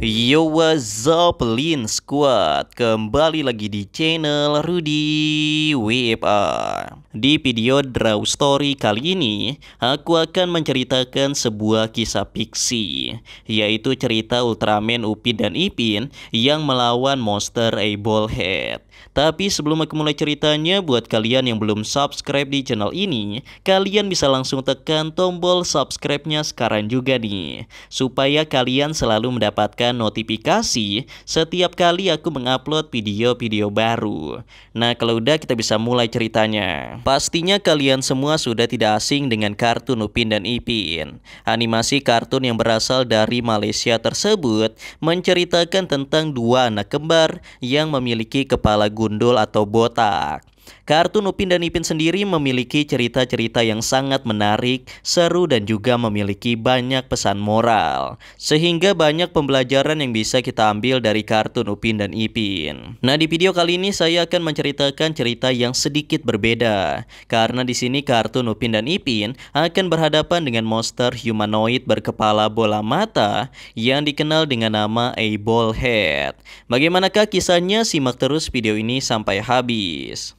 Yo, what's up, Lin Squad? Kembali lagi di channel Rudy WFA. Di video Draw Story kali ini, aku akan menceritakan sebuah kisah fiksi, yaitu cerita Ultraman Upin dan Ipin yang melawan monster Eyeballhead. Tapi sebelum aku mulai ceritanya, buat kalian yang belum subscribe di channel ini, kalian bisa langsung tekan tombol subscribe-nya sekarang juga nih, supaya kalian selalu mendapatkan notifikasi setiap kali aku mengupload video-video baru. Nah, kalau udah, kita bisa mulai ceritanya. Pastinya kalian semua sudah tidak asing dengan kartun Upin dan Ipin. Animasi kartun yang berasal dari Malaysia tersebut menceritakan tentang dua anak kembar yang memiliki kepala gundul atau botak. Kartun Upin dan Ipin sendiri memiliki cerita-cerita yang sangat menarik, seru, dan juga memiliki banyak pesan moral. Sehingga banyak pembelajaran yang bisa kita ambil dari kartun Upin dan Ipin. Nah, di video kali ini saya akan menceritakan cerita yang sedikit berbeda. Karena di sini kartun Upin dan Ipin akan berhadapan dengan monster humanoid berkepala bola mata yang dikenal dengan nama Eyeballhead. Bagaimanakah kisahnya? Simak terus video ini sampai habis.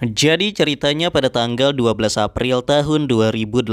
Jadi ceritanya pada tanggal 12 April tahun 2018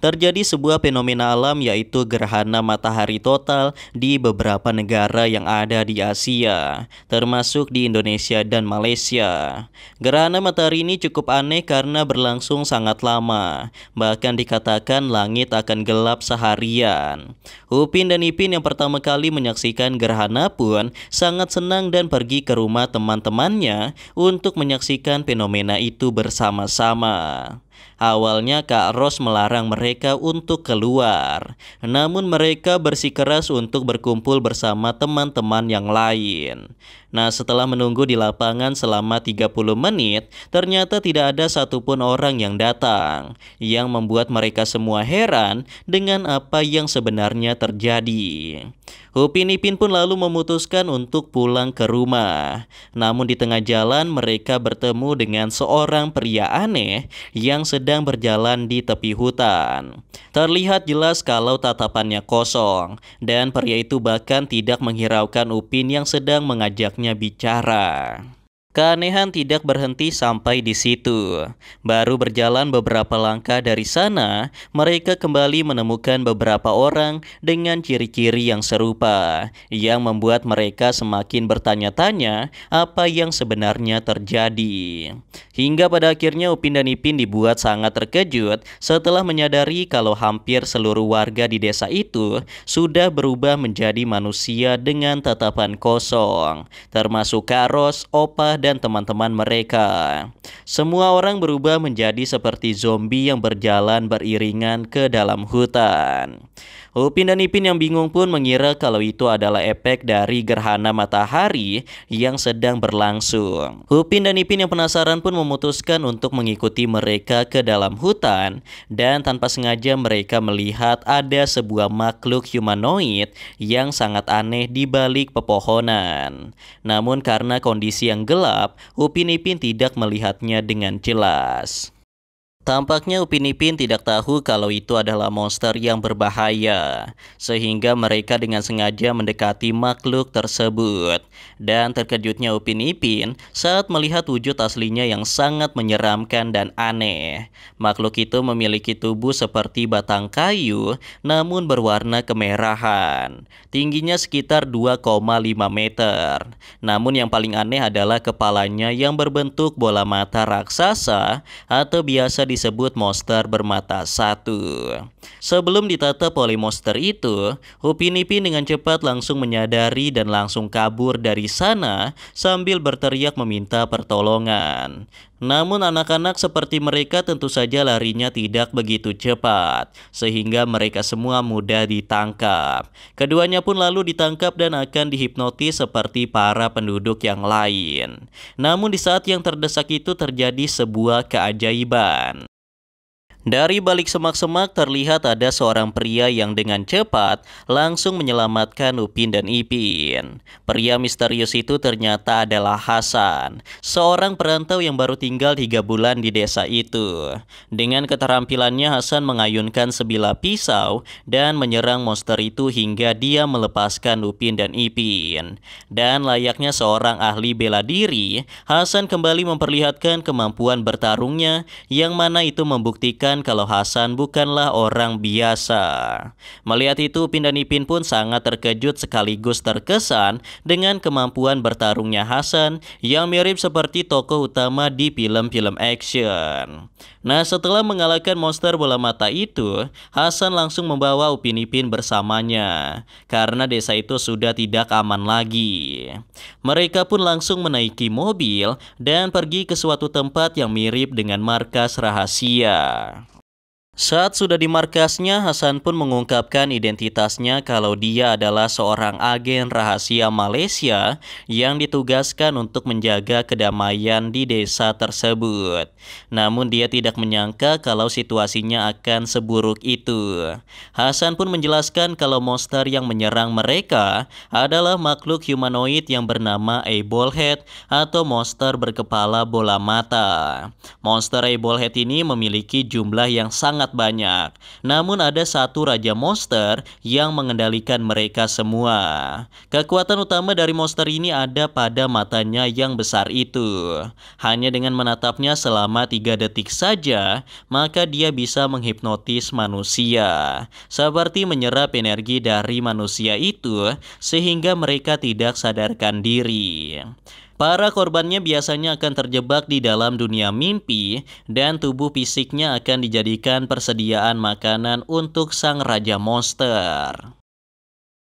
terjadi sebuah fenomena alam, yaitu gerhana matahari total di beberapa negara yang ada di Asia, termasuk di Indonesia dan Malaysia. Gerhana matahari ini cukup aneh karena berlangsung sangat lama, bahkan dikatakan langit akan gelap seharian. Upin dan Ipin yang pertama kali menyaksikan gerhana pun sangat senang dan pergi ke rumah teman-temannya untuk menyaksikan fenomena itu bersama-sama. Awalnya Kak Ros melarang mereka untuk keluar, namun mereka bersikeras untuk berkumpul bersama teman-teman yang lain. Nah, setelah menunggu di lapangan selama 30 menit, ternyata tidak ada satupun orang yang datang, yang membuat mereka semua heran dengan apa yang sebenarnya terjadi. Upin Ipin pun lalu memutuskan untuk pulang ke rumah. Namun di tengah jalan mereka bertemu dengan seorang pria aneh yang sedang berjalan di tepi hutan. Terlihat jelas kalau tatapannya kosong, dan pria itu bahkan tidak menghiraukan Upin yang sedang mengajaknya bicara. Keanehan tidak berhenti sampai di situ. Baru berjalan beberapa langkah dari sana, mereka kembali menemukan beberapa orang dengan ciri-ciri yang serupa, yang membuat mereka semakin bertanya-tanya apa yang sebenarnya terjadi. Hingga pada akhirnya Upin dan Ipin dibuat sangat terkejut setelah menyadari kalau hampir seluruh warga di desa itu sudah berubah menjadi manusia dengan tatapan kosong, termasuk Kak Ros, Opa, dan teman-teman mereka. Semua orang berubah menjadi seperti zombie yang berjalan beriringan ke dalam hutan. Upin dan Ipin yang bingung pun mengira kalau itu adalah efek dari gerhana matahari yang sedang berlangsung. Upin dan Ipin yang penasaran pun memutuskan untuk mengikuti mereka ke dalam hutan, dan tanpa sengaja mereka melihat ada sebuah makhluk humanoid yang sangat aneh di balik pepohonan. Namun karena kondisi yang gelap, Upin Ipin tidak melihatnya dengan jelas. Tampaknya Upin Ipin tidak tahu kalau itu adalah monster yang berbahaya, sehingga mereka dengan sengaja mendekati makhluk tersebut. Dan terkejutnya Upin Ipin saat melihat wujud aslinya yang sangat menyeramkan dan aneh. Makhluk itu memiliki tubuh seperti batang kayu, namun berwarna kemerahan. Tingginya sekitar 2,5 meter. Namun yang paling aneh adalah kepalanya yang berbentuk bola mata raksasa, atau biasa disebut monster bermata satu. Sebelum ditatap oleh monster itu, Upin Ipin dengan cepat langsung menyadari dan langsung kabur dari sana sambil berteriak meminta pertolongan. Namun anak-anak seperti mereka tentu saja larinya tidak begitu cepat, sehingga mereka semua mudah ditangkap. Keduanya pun lalu ditangkap dan akan dihipnotis seperti para penduduk yang lain. Namun di saat yang terdesak itu terjadi sebuah keajaiban. Dari balik semak-semak terlihat ada seorang pria yang dengan cepat langsung menyelamatkan Upin dan Ipin. Pria misterius itu ternyata adalah Hasan, seorang perantau yang baru tinggal 3 bulan di desa itu. Dengan keterampilannya Hasan mengayunkan sebilah pisau dan menyerang monster itu hingga dia melepaskan Upin dan Ipin. Dan layaknya seorang ahli bela diri, Hasan kembali memperlihatkan kemampuan bertarungnya yang mana itu membuktikan kalau Hasan bukanlah orang biasa. Melihat itu, Upin dan Ipin pun sangat terkejut sekaligus terkesan dengan kemampuan bertarungnya Hasan yang mirip seperti tokoh utama di film-film action. Nah, setelah mengalahkan monster bola mata itu, Hasan langsung membawa Upin Ipin bersamanya karena desa itu sudah tidak aman lagi. Mereka pun langsung menaiki mobil dan pergi ke suatu tempat yang mirip dengan markas rahasia. Saat sudah di markasnya, Hasan pun mengungkapkan identitasnya kalau dia adalah seorang agen rahasia Malaysia yang ditugaskan untuk menjaga kedamaian di desa tersebut. Namun dia tidak menyangka kalau situasinya akan seburuk itu. Hasan pun menjelaskan kalau monster yang menyerang mereka adalah makhluk humanoid yang bernama Eyebolhead atau monster berkepala bola mata. Monster Eyebolhead ini memiliki jumlah yang sangat banyak. Namun ada satu raja monster yang mengendalikan mereka semua. Kekuatan utama dari monster ini ada pada matanya yang besar itu. Hanya dengan menatapnya selama 3 detik saja, maka dia bisa menghipnotis manusia. Seperti menyerap energi dari manusia itu sehingga mereka tidak sadarkan diri. Para korbannya biasanya akan terjebak di dalam dunia mimpi dan tubuh fisiknya akan dijadikan persediaan makanan untuk sang raja monster.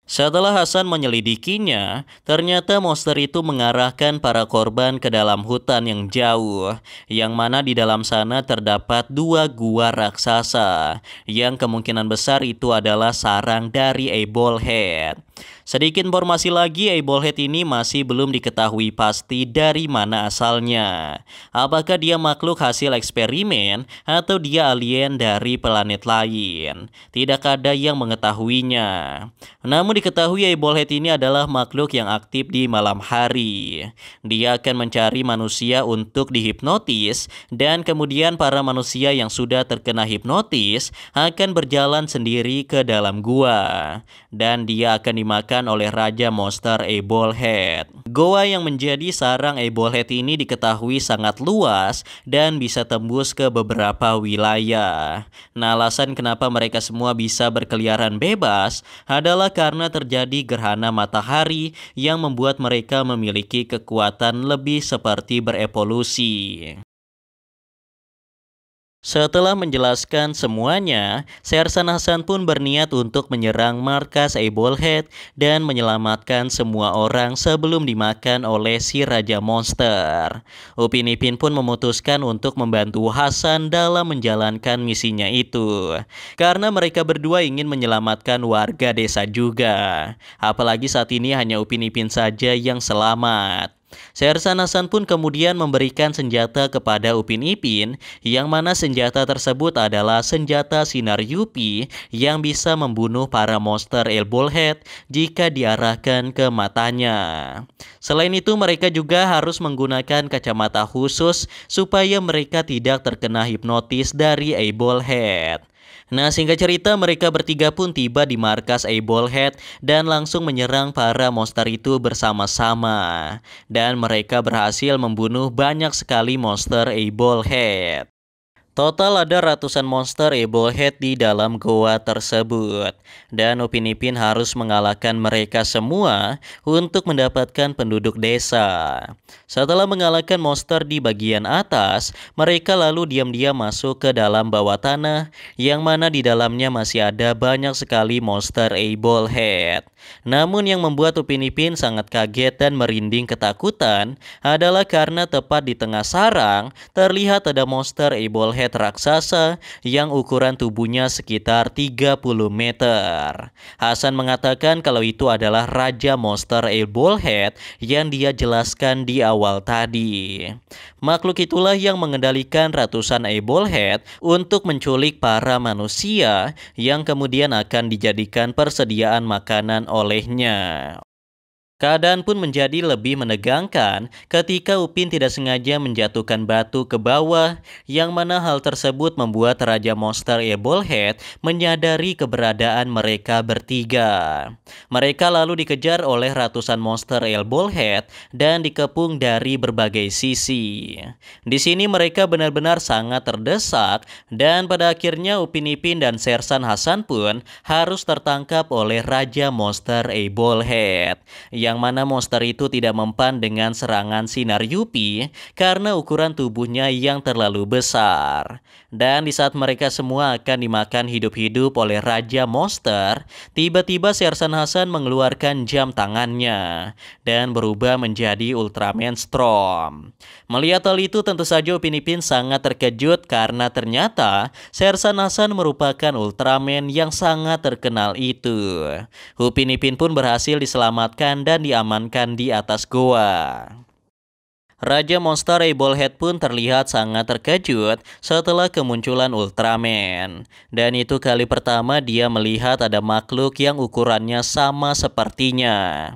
Setelah Hasan menyelidikinya, ternyata monster itu mengarahkan para korban ke dalam hutan yang jauh, yang mana di dalam sana terdapat 2 gua raksasa, yang kemungkinan besar itu adalah sarang dari Eyebolhead. Sedikit informasi lagi, Eyebolhead ini masih belum diketahui pasti dari mana asalnya. Apakah dia makhluk hasil eksperimen atau dia alien dari planet lain? Tidak ada yang mengetahuinya. Namun diketahui Eyebolhead ini adalah makhluk yang aktif di malam hari. Dia akan mencari manusia untuk dihipnotis dan kemudian para manusia yang sudah terkena hipnotis akan berjalan sendiri ke dalam gua. Dan dia akan dimakan oleh Raja Monster Eyebolhead. Goa yang menjadi sarang Eyebolhead ini diketahui sangat luas dan bisa tembus ke beberapa wilayah. Nah, alasan kenapa mereka semua bisa berkeliaran bebas adalah karena terjadi gerhana matahari yang membuat mereka memiliki kekuatan lebih seperti berevolusi. Setelah menjelaskan semuanya, Sersan Hasan pun berniat untuk menyerang markas Eyebolhead dan menyelamatkan semua orang sebelum dimakan oleh si Raja Monster. Upin Ipin pun memutuskan untuk membantu Hasan dalam menjalankan misinya itu, karena mereka berdua ingin menyelamatkan warga desa juga. Apalagi saat ini hanya Upin Ipin saja yang selamat. Sersan Hasan pun kemudian memberikan senjata kepada Upin Ipin, yang mana senjata tersebut adalah senjata sinar UV yang bisa membunuh para monster Eyebolhead jika diarahkan ke matanya. Selain itu, mereka juga harus menggunakan kacamata khusus supaya mereka tidak terkena hipnotis dari Eyebolhead. Nah, singkat cerita, mereka bertiga pun tiba di markas Eyebolhead dan langsung menyerang para monster itu bersama-sama. Dan mereka berhasil membunuh banyak sekali monster Eyebolhead. Total ada ratusan monster Eyebolhead di dalam goa tersebut, dan Upin Ipin harus mengalahkan mereka semua untuk mendapatkan penduduk desa. Setelah mengalahkan monster di bagian atas, mereka lalu diam-diam masuk ke dalam bawah tanah, yang mana di dalamnya masih ada banyak sekali monster Eyebolhead. Namun yang membuat Upin Ipin sangat kaget dan merinding ketakutan adalah karena tepat di tengah sarang terlihat ada monster Eyebolhead Head raksasa yang ukuran tubuhnya sekitar 30 meter. Hasan mengatakan kalau itu adalah Raja Monster Eyeballhead yang dia jelaskan di awal tadi. Makhluk itulah yang mengendalikan ratusan Eyeballhead untuk menculik para manusia yang kemudian akan dijadikan persediaan makanan olehnya. Keadaan pun menjadi lebih menegangkan ketika Upin tidak sengaja menjatuhkan batu ke bawah, yang mana hal tersebut membuat Raja Monster Eyeballhead menyadari keberadaan mereka bertiga. Mereka lalu dikejar oleh ratusan monster Eyeballhead dan dikepung dari berbagai sisi. Di sini mereka benar-benar sangat terdesak dan pada akhirnya Upin Ipin dan Sersan Hasan pun harus tertangkap oleh Raja Monster Eyeballhead, yang mana monster itu tidak mempan dengan serangan sinar UV karena ukuran tubuhnya yang terlalu besar. Dan di saat mereka semua akan dimakan hidup-hidup oleh Raja Monster, tiba-tiba Sersan Hasan mengeluarkan jam tangannya dan berubah menjadi Ultraman Storm. Melihat hal itu tentu saja Upin Ipin sangat terkejut karena ternyata Sersan Hasan merupakan Ultraman yang sangat terkenal itu. Upin Ipin pun berhasil diselamatkan dan diamankan di atas goa. Raja Monster Eyeballhead pun terlihat sangat terkejut setelah kemunculan Ultraman. Dan itu kali pertama dia melihat ada makhluk yang ukurannya sama sepertinya.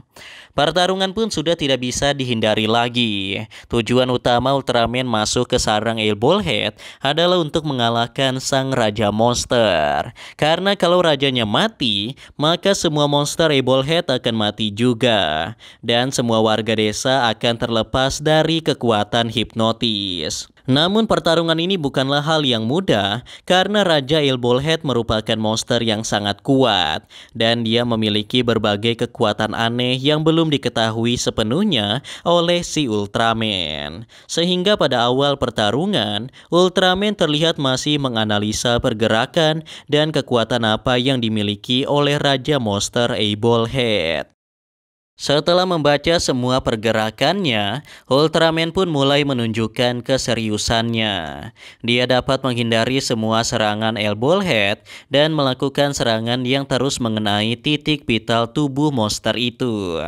Pertarungan pun sudah tidak bisa dihindari lagi. Tujuan utama Ultraman masuk ke sarang Eyeballhead adalah untuk mengalahkan sang Raja Monster. Karena kalau rajanya mati, maka semua monster Eyeballhead akan mati juga. Dan semua warga desa akan terlepas dari kekuatan hipnotis. Namun pertarungan ini bukanlah hal yang mudah karena Raja Eyeballhead merupakan monster yang sangat kuat dan dia memiliki berbagai kekuatan aneh yang belum diketahui sepenuhnya oleh si Ultraman. Sehingga pada awal pertarungan, Ultraman terlihat masih menganalisa pergerakan dan kekuatan apa yang dimiliki oleh Raja Monster Eyeballhead. Setelah membaca semua pergerakannya, Ultraman pun mulai menunjukkan keseriusannya. Dia dapat menghindari semua serangan Eyeballhead dan melakukan serangan yang terus mengenai titik vital tubuh monster itu.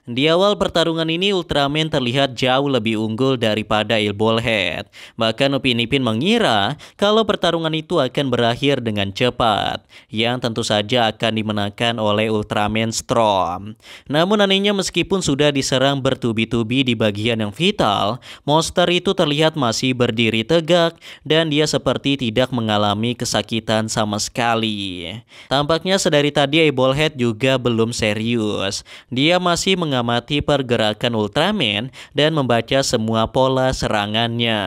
Di awal pertarungan ini Ultraman terlihat jauh lebih unggul daripada Eyeballhead. Bahkan Upin Ipin mengira kalau pertarungan itu akan berakhir dengan cepat, yang tentu saja akan dimenangkan oleh Ultraman Storm. Namun anehnya meskipun sudah diserang bertubi-tubi di bagian yang vital, monster itu terlihat masih berdiri tegak dan dia seperti tidak mengalami kesakitan sama sekali. Tampaknya sedari tadi Eyeballhead juga belum serius. Dia masih mengamati pergerakan Ultraman dan membaca semua pola serangannya.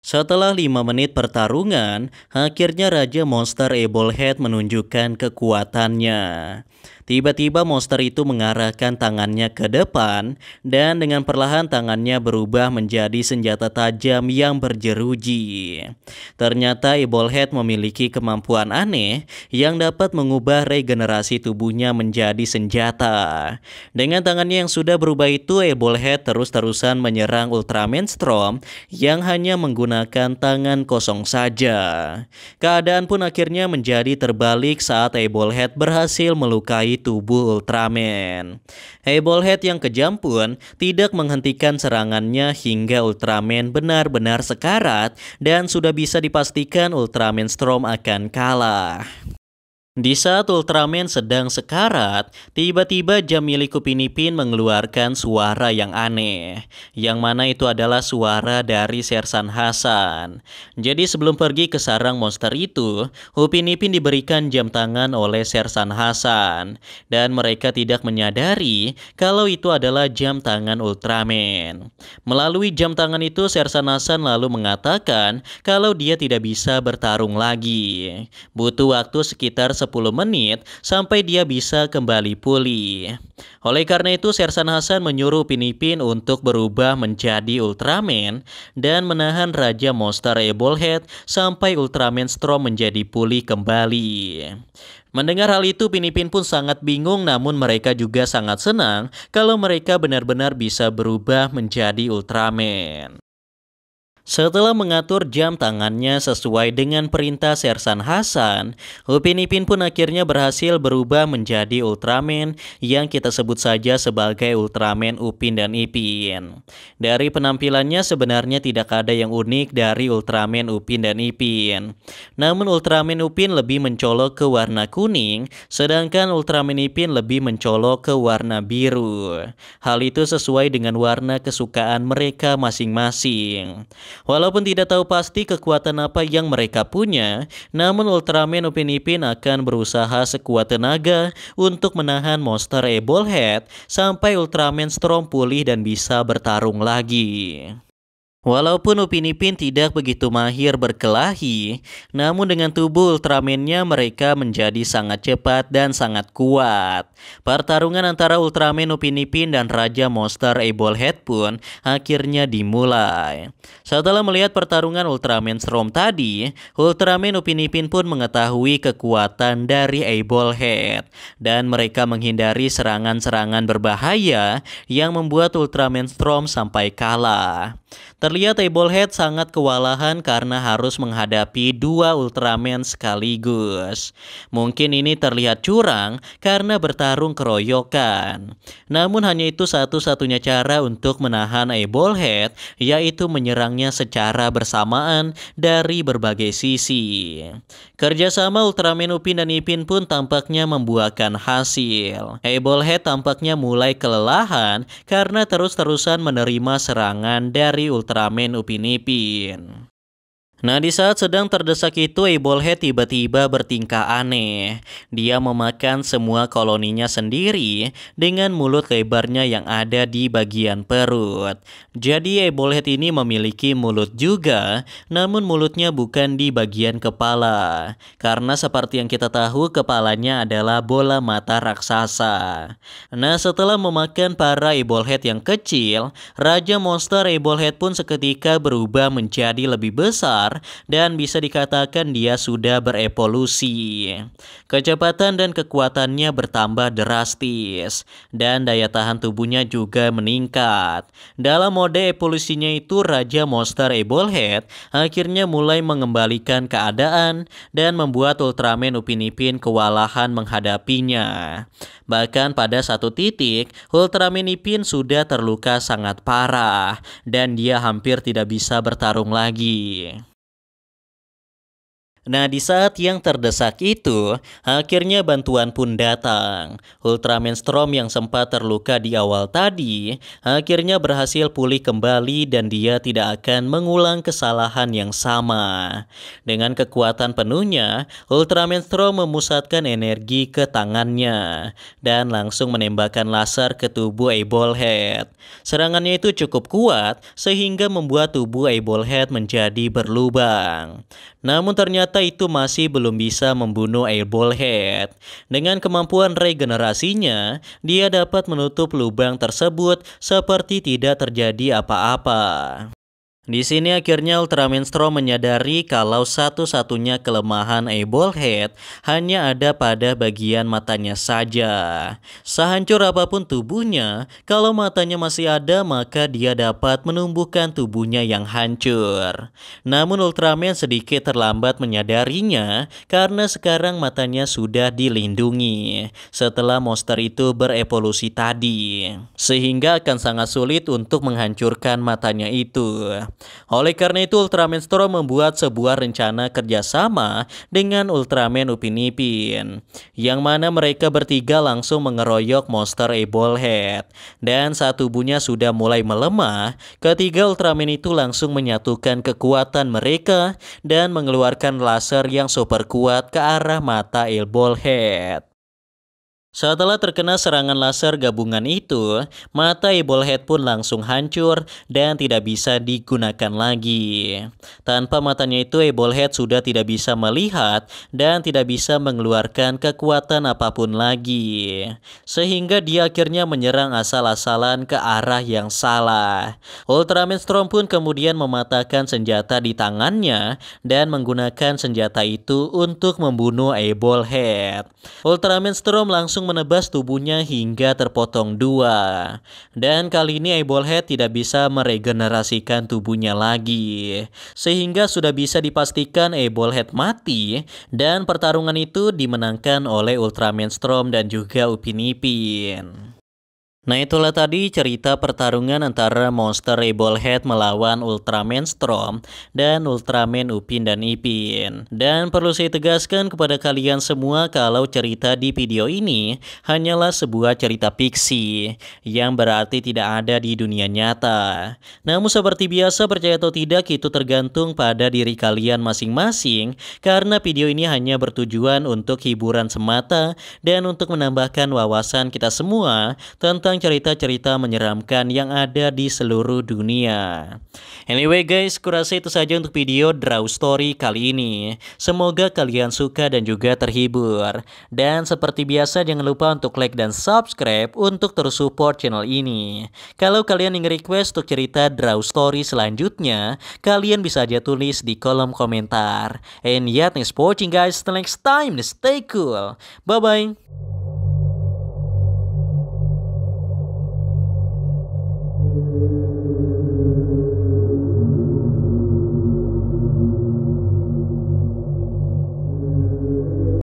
Setelah 5 menit pertarungan, akhirnya Raja Monster Eyeballhead menunjukkan kekuatannya. Tiba-tiba monster itu mengarahkan tangannya ke depan dan dengan perlahan tangannya berubah menjadi senjata tajam yang berjeruji. Ternyata Eyeballhead memiliki kemampuan aneh yang dapat mengubah regenerasi tubuhnya menjadi senjata. Dengan tangannya yang sudah berubah itu, Eyeballhead terus-terusan menyerang Ultraman Storm yang hanya menggunakan tangan kosong saja. Keadaan pun akhirnya menjadi terbalik saat Eyeballhead berhasil melukai tubuh Ultraman. Eyeballhead yang kejam pun tidak menghentikan serangannya hingga Ultraman benar-benar sekarat dan sudah bisa dipastikan Ultraman Storm akan kalah. Di saat Ultraman sedang sekarat, tiba-tiba jam milik Upin Ipin mengeluarkan suara yang aneh, yang mana itu adalah suara dari Sersan Hasan. Jadi sebelum pergi ke sarang monster itu, Upin Ipin diberikan jam tangan oleh Sersan Hasan, dan mereka tidak menyadari kalau itu adalah jam tangan Ultraman. Melalui jam tangan itu, Sersan Hasan lalu mengatakan kalau dia tidak bisa bertarung lagi. Butuh waktu sekitar 10 menit sampai dia bisa kembali pulih. Oleh karena itu Sersan Hasan menyuruh Upin Ipin untuk berubah menjadi Ultraman dan menahan Raja Monster Eyeballhead sampai Ultraman Storm menjadi pulih kembali. Mendengar hal itu Upin Ipin pun sangat bingung, namun mereka juga sangat senang kalau mereka benar-benar bisa berubah menjadi Ultraman. Setelah mengatur jam tangannya sesuai dengan perintah Sersan Hasan, Upin Ipin pun akhirnya berhasil berubah menjadi Ultraman yang kita sebut saja sebagai Ultraman Upin dan Ipin. Dari penampilannya sebenarnya tidak ada yang unik dari Ultraman Upin dan Ipin. Namun Ultraman Upin lebih mencolok ke warna kuning, sedangkan Ultraman Ipin lebih mencolok ke warna biru. Hal itu sesuai dengan warna kesukaan mereka masing-masing. Walaupun tidak tahu pasti kekuatan apa yang mereka punya, namun Ultraman Upin Ipin akan berusaha sekuat tenaga untuk menahan monster Ebol-Head sampai Ultraman Storm pulih dan bisa bertarung lagi. Walaupun Upin Ipin tidak begitu mahir berkelahi, namun dengan tubuh Ultraman-nya mereka menjadi sangat cepat dan sangat kuat. Pertarungan antara Ultraman Upin Ipin dan Raja Monster Ebol-Head pun akhirnya dimulai. Setelah melihat pertarungan Ultraman Storm tadi, Ultraman Upin Ipin pun mengetahui kekuatan dari Ebol-Head dan mereka menghindari serangan-serangan berbahaya yang membuat Ultraman Storm sampai kalah. Terlihat Ebol-Head sangat kewalahan karena harus menghadapi dua Ultraman sekaligus. Mungkin ini terlihat curang karena bertarung keroyokan. Namun hanya itu satu-satunya cara untuk menahan Ebol-Head, yaitu menyerangnya secara bersamaan dari berbagai sisi. Kerjasama Ultraman Upin dan Ipin pun tampaknya membuahkan hasil. Ebol-Head tampaknya mulai kelelahan karena terus-terusan menerima serangan dari Ultraman Upin Ipin. Nah, di saat sedang terdesak itu, Ebol-Head tiba-tiba bertingkah aneh. Dia memakan semua koloninya sendiri dengan mulut lebarnya yang ada di bagian perut. Jadi Ebol-Head ini memiliki mulut juga, namun mulutnya bukan di bagian kepala. Karena seperti yang kita tahu, kepalanya adalah bola mata raksasa. Nah, setelah memakan para Ebol-Head yang kecil, Raja Monster Ebol-Head pun seketika berubah menjadi lebih besar dan bisa dikatakan dia sudah berevolusi. Kecepatan dan kekuatannya bertambah drastis dan daya tahan tubuhnya juga meningkat. Dalam mode evolusinya itu, Raja Monster Ebol-Head akhirnya mulai mengembalikan keadaan dan membuat Ultraman Upin Ipin kewalahan menghadapinya. Bahkan pada satu titik, Ultraman Ipin sudah terluka sangat parah dan dia hampir tidak bisa bertarung lagi. Nah, di saat yang terdesak itu, akhirnya bantuan pun datang. Ultraman Storm yang sempat terluka di awal tadi, akhirnya berhasil pulih kembali dan dia tidak akan mengulang kesalahan yang sama. Dengan kekuatan penuhnya, Ultraman Storm memusatkan energi ke tangannya dan langsung menembakkan laser ke tubuh Ebol-Head. Serangannya itu cukup kuat sehingga membuat tubuh Ebol-Head menjadi berlubang. Namun ternyata itu masih belum bisa membunuh Ebol-Head. Dengan kemampuan regenerasinya, dia dapat menutup lubang tersebut seperti tidak terjadi apa-apa. Di sini akhirnya Ultraman Storm menyadari kalau satu-satunya kelemahan Ebol-Head hanya ada pada bagian matanya saja. Sehancur apapun tubuhnya, kalau matanya masih ada maka dia dapat menumbuhkan tubuhnya yang hancur. Namun Ultraman sedikit terlambat menyadarinya karena sekarang matanya sudah dilindungi setelah monster itu berevolusi tadi. Sehingga akan sangat sulit untuk menghancurkan matanya itu. Oleh karena itu, Ultraman Storm membuat sebuah rencana kerjasama dengan Ultraman Upin Ipin, yang mana mereka bertiga langsung mengeroyok monster Ebol-Head. Dan saat tubuhnya sudah mulai melemah, ketiga Ultraman itu langsung menyatukan kekuatan mereka dan mengeluarkan laser yang super kuat ke arah mata Ebol-Head. Setelah terkena serangan laser gabungan itu, mata Ebol-Head pun langsung hancur dan tidak bisa digunakan lagi. Tanpa matanya itu, Ebol-Head sudah tidak bisa melihat dan tidak bisa mengeluarkan kekuatan apapun lagi. Sehingga dia akhirnya menyerang asal-asalan ke arah yang salah. Ultraman Storm pun kemudian mematahkan senjata di tangannya dan menggunakan senjata itu untuk membunuh Ebol-Head. Ultraman Storm langsung untuk menebas tubuhnya hingga terpotong dua. Dan kali ini Ebolhead tidak bisa meregenerasikan tubuhnya lagi, sehingga sudah bisa dipastikan Ebolhead mati dan pertarungan itu dimenangkan oleh Ultraman Storm dan juga Upin Ipin. Nah, itulah tadi cerita pertarungan antara monster Ebolhead melawan Ultraman Storm dan Ultraman Upin dan Ipin. Dan perlu saya tegaskan kepada kalian semua kalau cerita di video ini hanyalah sebuah cerita fiksi yang berarti tidak ada di dunia nyata. Namun seperti biasa, percaya atau tidak itu tergantung pada diri kalian masing-masing, karena video ini hanya bertujuan untuk hiburan semata dan untuk menambahkan wawasan kita semua tentang cerita-cerita menyeramkan yang ada di seluruh dunia. Anyway guys, kurasa itu saja untuk video Draw Story kali ini. Semoga kalian suka dan juga terhibur. Dan seperti biasa jangan lupa untuk like dan subscribe untuk terus support channel ini. Kalau kalian ingin request untuk cerita Draw Story selanjutnya, kalian bisa aja tulis di kolom komentar. And yeah, thanks for watching guys. Till next time, stay cool. Bye-bye.